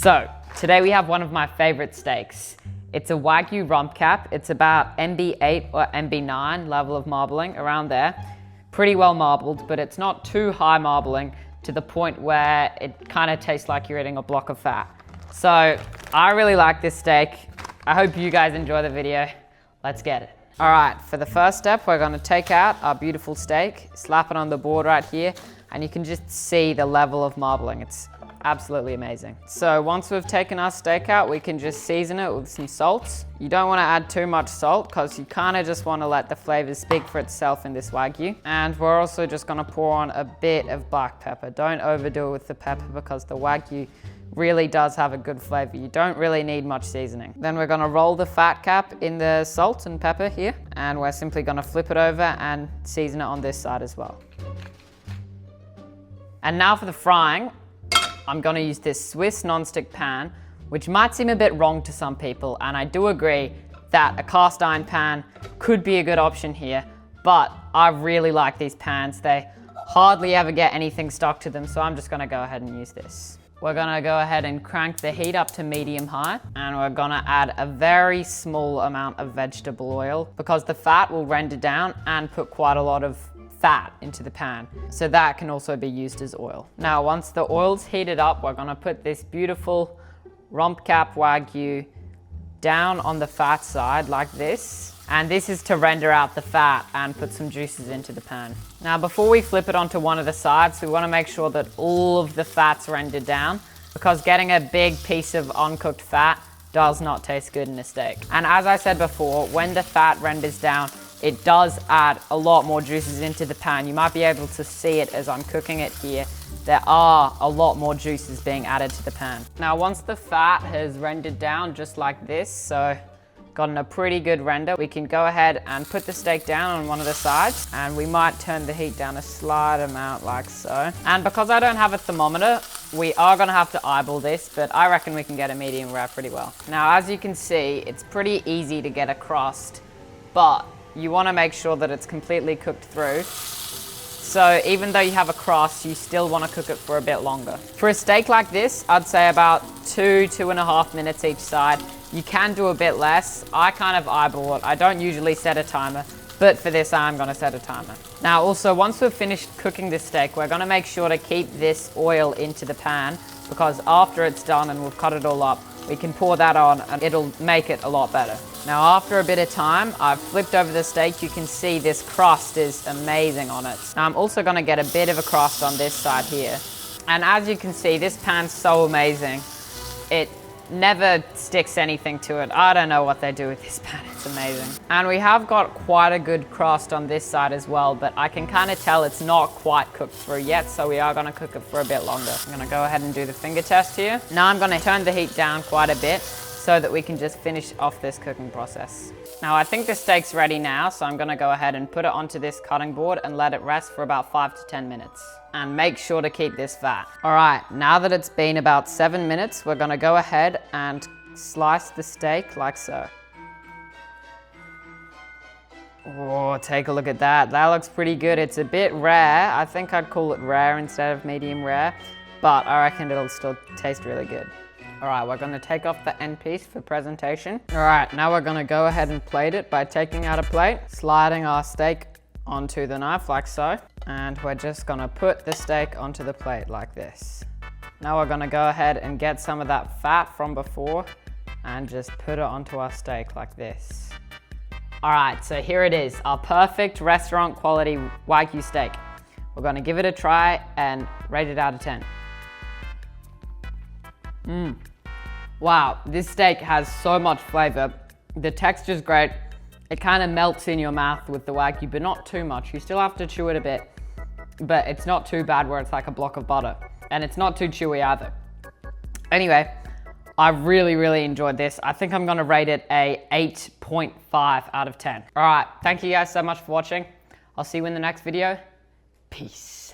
So today we have one of my favorite steaks. It's a wagyu rump cap. It's about MB8 or MB9 level of marbling, around there. Pretty well marbled, but it's not too high marbling to the point where it kind of tastes like you're eating a block of fat. So I really like this steak. I hope you guys enjoy the video. Let's get it. All right, for the first step, we're gonna take out our beautiful steak, slap it on the board right here, and you can just see the level of marbling. It's absolutely amazing. So once we've taken our steak out, we can just season it with some salt. You don't wanna add too much salt because you kinda just wanna let the flavors speak for itself in this wagyu. And we're also just gonna pour on a bit of black pepper. Don't overdo it with the pepper because the wagyu really does have a good flavor. You don't really need much seasoning. Then we're gonna roll the fat cap in the salt and pepper here, and we're simply gonna flip it over and season it on this side as well. And now for the frying, I'm gonna use this Swiss non-stick pan, which might seem a bit wrong to some people, and I do agree that a cast iron pan could be a good option here, but I really like these pans. They hardly ever get anything stuck to them, so I'm just gonna go ahead and use this. We're gonna go ahead and crank the heat up to medium high, and we're gonna add a very small amount of vegetable oil because the fat will render down and put quite a lot of fat into the pan. So that can also be used as oil. Now, once the oil's heated up, we're gonna put this beautiful rump cap wagyu down on the fat side like this. And this is to render out the fat and put some juices into the pan. Now, before we flip it onto one of the sides, we wanna make sure that all of the fat's rendered down because getting a big piece of uncooked fat does not taste good in a steak. And as I said before, when the fat renders down, it does add a lot more juices into the pan. You might be able to see it as I'm cooking it here. There are a lot more juices being added to the pan. Now, once the fat has rendered down just like this, so gotten a pretty good render, we can go ahead and put the steak down on one of the sides, and we might turn the heat down a slight amount like so. And because I don't have a thermometer, we are gonna have to eyeball this, but I reckon we can get a medium rare pretty well. Now, as you can see, it's pretty easy to get a crust, but you wanna make sure that it's completely cooked through. So even though you have a crust, you still wanna cook it for a bit longer. For a steak like this, I'd say about 2.5 minutes each side. You can do a bit less. I kind of eyeball it. I don't usually set a timer, but for this, I'm gonna set a timer. Now, also, once we've finished cooking this steak, we're gonna make sure to keep this oil into the pan because after it's done and we've cut it all up, we can pour that on and it'll make it a lot better. Now, after a bit of time, I've flipped over the steak. You can see this crust is amazing on it. Now, I'm also gonna get a bit of a crust on this side here. And as you can see, this pan's so amazing. It never sticks anything to it. I don't know what they do with this pan, it's amazing. And we have got quite a good crust on this side as well, but I can kind of tell it's not quite cooked through yet, so we are gonna cook it for a bit longer. I'm gonna go ahead and do the finger test here. Now I'm gonna turn the heat down quite a bit so that we can just finish off this cooking process. Now, I think the steak's ready now, so I'm gonna go ahead and put it onto this cutting board and let it rest for about 5 to 10 minutes. And make sure to keep this fat. All right, now that it's been about 7 minutes, we're gonna go ahead and slice the steak like so. Oh, take a look at that. That looks pretty good. It's a bit rare. I think I'd call it rare instead of medium rare, but I reckon it'll still taste really good. All right, we're gonna take off the end piece for presentation. All right, now we're gonna go ahead and plate it by taking out a plate, sliding our steak onto the knife like so, and we're just gonna put the steak onto the plate like this. Now we're gonna go ahead and get some of that fat from before and just put it onto our steak like this. All right, so here it is, our perfect restaurant quality wagyu steak. We're gonna give it a try and rate it out of 10. Wow, this steak has so much flavor. The texture's great. It kind of melts in your mouth with the wagyu, but not too much. You still have to chew it a bit, but it's not too bad where it's like a block of butter. And it's not too chewy either. Anyway, I really, really enjoyed this. I think I'm gonna rate it a 8.5 out of 10. All right, thank you guys so much for watching. I'll see you in the next video. Peace.